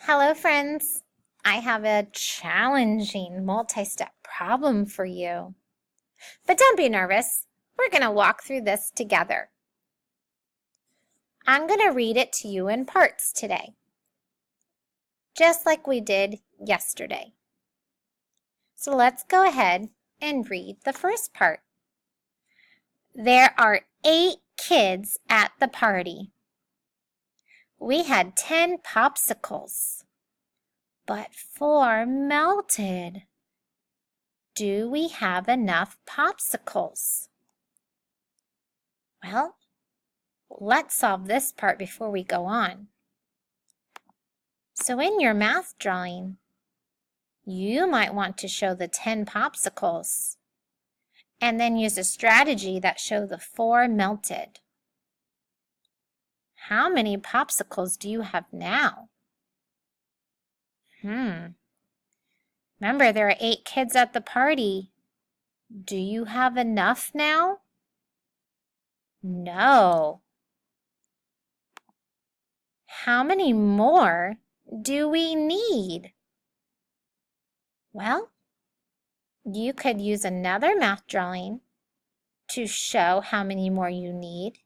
Hello, friends. I have a challenging multi-step problem for you. But don't be nervous. We're going to walk through this together. I'm going to read it to you in parts today, just like we did yesterday. So let's go ahead and read the first part. There are 8 kids at the party. We had 10 popsicles, but 4 melted. Do we have enough popsicles? Well, let's solve this part before we go on. So in your math drawing, you might want to show the 10 popsicles and then use a strategy that shows the 4 melted. How many popsicles do you have now? Remember, there are 8 kids at the party. Do you have enough now? No. How many more do we need? Well, you could use another math drawing to show how many more you need,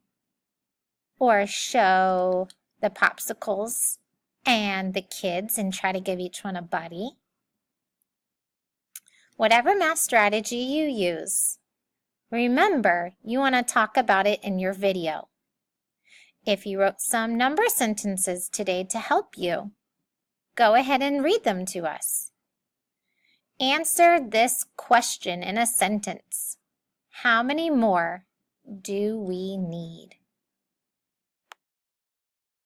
or show the popsicles and the kids and try to give each one a buddy. Whatever math strategy you use, remember you want to talk about it in your video. If you wrote some number sentences today to help you, go ahead and read them to us. Answer this question in a sentence. How many more do we need?